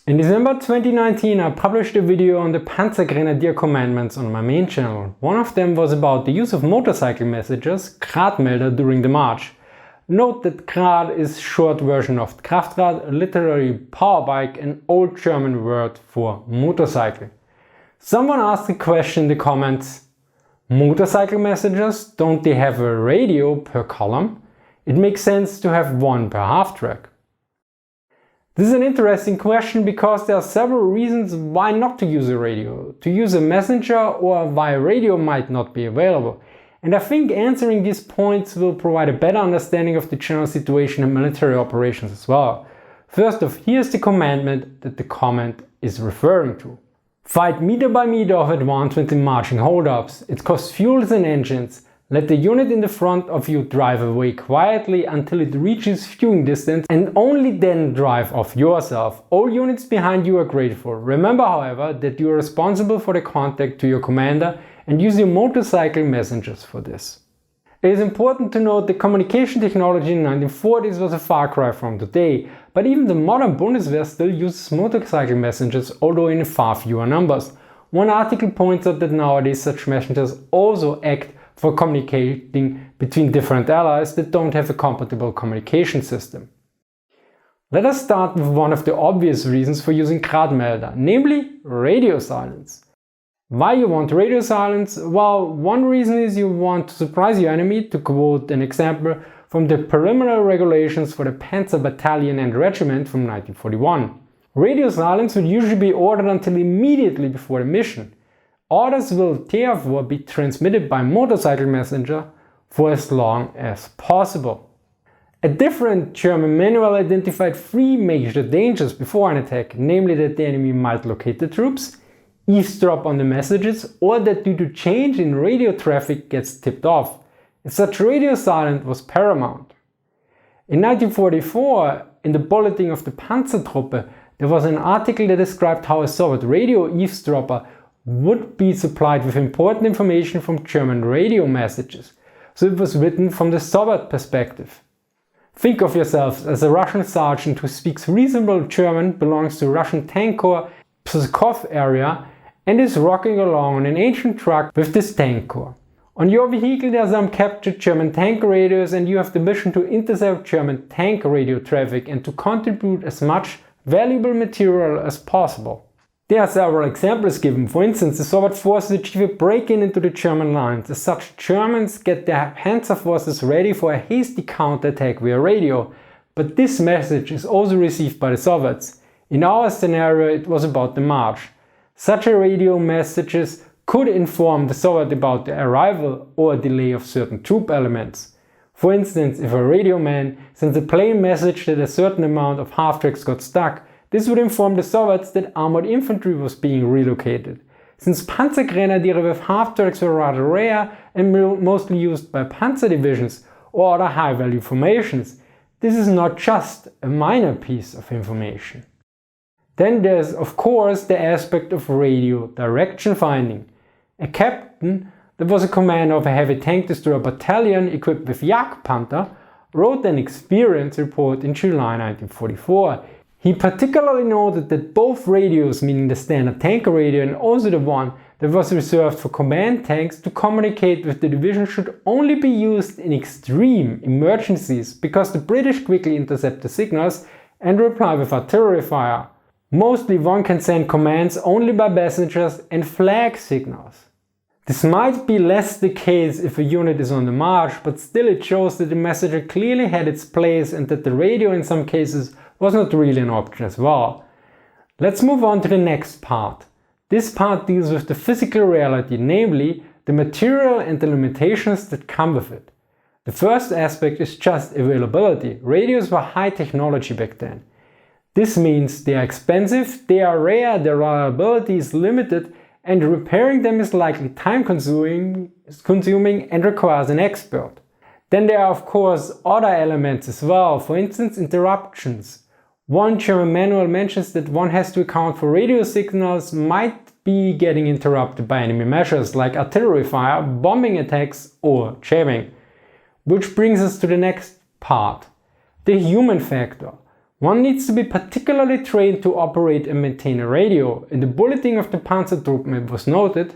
In December 2019 I published a video on the Panzergrenadier commandments on my main channel. One of them was about the use of motorcycle messages, Gradmelder, during the march. Note that Grad is short version of Kraftrad, literally power bike, an old German word for motorcycle. Someone asked the question in the comments, motorcycle messages, don't they have a radio per column? It makes sense to have one per half-track. This is an interesting question because there are several reasons why not to use a radio, to use a messenger, or why a radio might not be available. And I think answering these points will provide a better understanding of the general situation in military operations as well. First off, here's the commandment that the comment is referring to. Fight meter by meter of advancement in marching hold-ups. It costs fuels and engines. Let the unit in the front of you drive away quietly until it reaches viewing distance and only then drive off yourself. All units behind you are grateful. Remember, however, that you are responsible for the contact to your commander and use your motorcycle messengers for this. It is important to note that communication technology in the 1940s was a far cry from today, but even the modern Bundeswehr still uses motorcycle messengers, although in far fewer numbers. One article points out that nowadays such messengers also act for communicating between different allies that don't have a compatible communication system. Let us start with one of the obvious reasons for using Gradmelder, namely radio silence. Why you want radio silence? Well, one reason is you want to surprise your enemy, to quote an example from the preliminary regulations for the Panzer-Battalion and Regiment from 1941. Radio silence would usually be ordered until immediately before the mission. Orders will therefore be transmitted by motorcycle messenger for as long as possible. A different German manual identified three major dangers before an attack, namely that the enemy might locate the troops, eavesdrop on the messages, or that due to change in radio traffic gets tipped off. Such radio silence was paramount. In 1944, in the Bulletin of the Panzertruppe, there was an article that described how a Soviet radio eavesdropper would be supplied with important information from German radio messages, so it was written from the Soviet perspective. Think of yourself as a Russian sergeant who speaks reasonable German, belongs to Russian tank corps Pskov area, and is rocking along on an ancient truck with this tank corps. On your vehicle there are some captured German tank radios and you have the mission to intercept German tank radio traffic and to contribute as much valuable material as possible. There are several examples given. For instance, the Soviet forces achieve a break-in into the German lines. As such, Germans get their Panzer forces ready for a hasty counterattack via radio. But this message is also received by the Soviets. In our scenario, it was about the march. Such a radio messages could inform the Soviet about the arrival or delay of certain troop elements. For instance, if a radio man sends a plain message that a certain amount of half-tracks got stuck, this would inform the Soviets that armored infantry was being relocated. Since Panzergrenadier with half-tracks were rather rare and mostly used by panzer divisions or other high-value formations, this is not just a minor piece of information. Then there's of course the aspect of radio direction finding. A captain that was a commander of a heavy tank destroyer battalion equipped with Jagdpanther wrote an experience report in July 1944. He particularly noted that both radios, meaning the standard tanker radio and also the one that was reserved for command tanks to communicate with the division, should only be used in extreme emergencies because the British quickly intercept the signals and reply with artillery fire. Mostly one can send commands only by messengers and flag signals. This might be less the case if a unit is on the march, but still it shows that the messenger clearly had its place and that the radio in some cases was not really an option as well. Let's move on to the next part. This part deals with the physical reality, namely the material and the limitations that come with it. The first aspect is just availability. Radios were high technology back then. This means they are expensive, they are rare, their reliability is limited, and repairing them is likely time consuming and requires an expert. Then there are of course other elements as well, for instance interruptions. One German manual mentions that one has to account for radio signals might be getting interrupted by enemy measures like artillery fire, bombing attacks or jamming. Which brings us to the next part, the human factor. One needs to be particularly trained to operate and maintain a radio. In the bulletin of the Panzertruppen it was noted,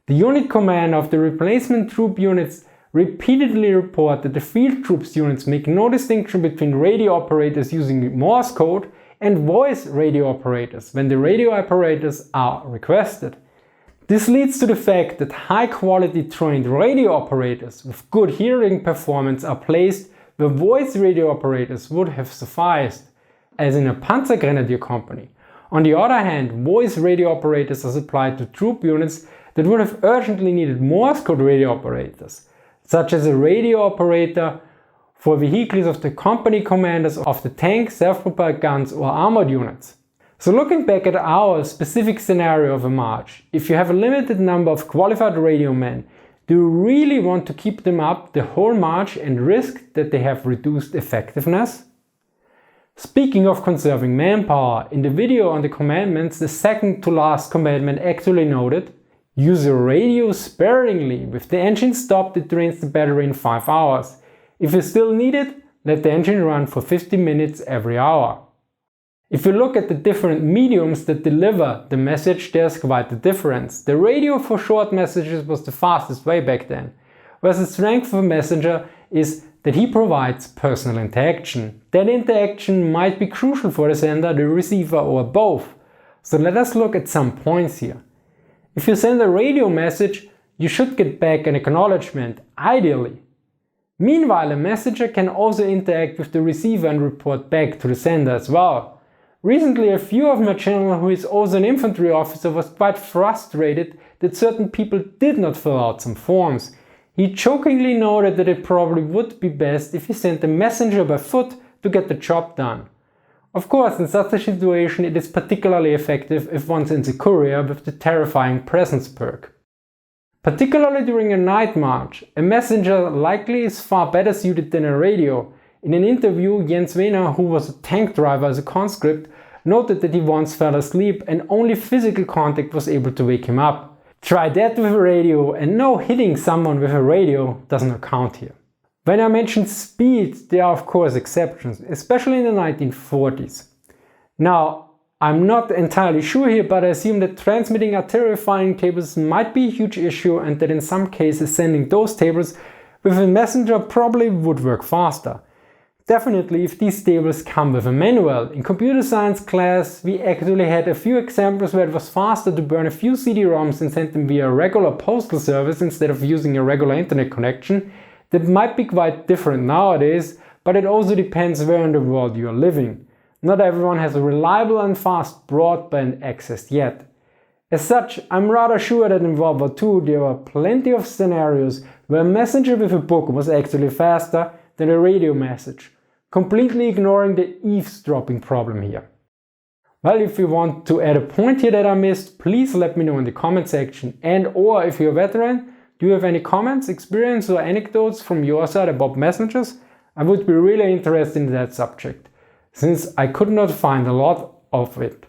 the unit commander of the replacement troop units repeatedly report that the field troops units make no distinction between radio operators using Morse code and voice radio operators when the radio operators are requested. This leads to the fact that high-quality trained radio operators with good hearing performance are placed where voice radio operators would have sufficed, as in a Panzer company. On the other hand, voice radio operators are supplied to troop units that would have urgently needed Morse code radio operators, such as a radio operator for vehicles of the company commanders of the tank, self-propelled guns or armored units. So looking back at our specific scenario of a march, if you have a limited number of qualified radio men, do you really want to keep them up the whole march and risk that they have reduced effectiveness? Speaking of conserving manpower, in the video on the commandments, the second to last commandment actually noted, use your radio sparingly. With the engine stopped, it drains the battery in 5 hours. If you still need it, let the engine run for 50 minutes every hour. If you look at the different mediums that deliver the message, there's quite a difference. The radio for short messages was the fastest way back then, whereas the strength of a messenger is that he provides personal interaction. That interaction might be crucial for the sender, the receiver, or both. So let us look at some points here. If you send a radio message, you should get back an acknowledgement, ideally. Meanwhile, a messenger can also interact with the receiver and report back to the sender as well. Recently, a viewer of my channel who is also an infantry officer was quite frustrated that certain people did not fill out some forms. He jokingly noted that it probably would be best if he sent a messenger by foot to get the job done. Of course, in such a situation it is particularly effective if one sends a courier with the terrifying presence perk. Particularly during a night march, a messenger likely is far better suited than a radio. In an interview, Jens Wehner, who was a tank driver as a conscript, noted that he once fell asleep and only physical contact was able to wake him up. Try that with a radio, and no, hitting someone with a radio does not count here. When I mention speed, there are of course exceptions, especially in the 1940s. Now, I'm not entirely sure here, but I assume that transmitting artillery firing tables might be a huge issue and that in some cases sending those tables with a messenger probably would work faster. Definitely if these tables come with a manual. In computer science class we actually had a few examples where it was faster to burn a few CD-ROMs and send them via a regular postal service instead of using a regular internet connection. That might be quite different nowadays, but it also depends where in the world you are living. Not everyone has a reliable and fast broadband access yet. As such, I'm rather sure that in World War II there were plenty of scenarios where a messenger with a book was actually faster than a radio message, completely ignoring the eavesdropping problem here. Well, if you want to add a point here that I missed, please let me know in the comment section, and or if you're a veteran, do you have any comments, experience or anecdotes from your side about messengers? I would be really interested in that subject, since I could not find a lot of it.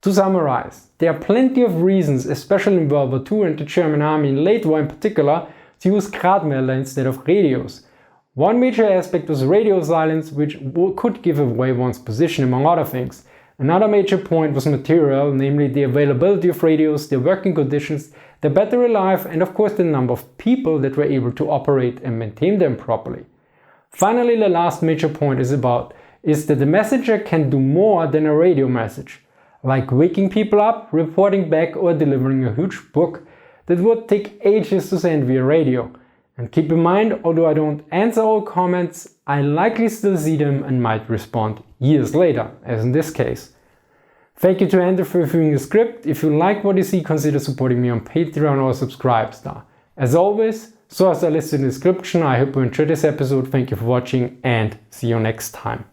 To summarize, there are plenty of reasons, especially in World War II and the German army in late war in particular, to use Gradmelder instead of radios. One major aspect was radio silence, which could give away one's position among other things. Another major point was material, namely the availability of radios, their working conditions, their battery life, and of course the number of people that were able to operate and maintain them properly. Finally, the last major point is that the messenger can do more than a radio message, like waking people up, reporting back, or delivering a huge book that would take ages to send via radio. And keep in mind, although I don't answer all comments, I likely still see them and might respond years later, as in this case. Thank you to Andrew for reviewing the script. If you like what you see, consider supporting me on Patreon or Subscribestar. As always, sources are listed in the description. I hope you enjoyed this episode. Thank you for watching and see you next time.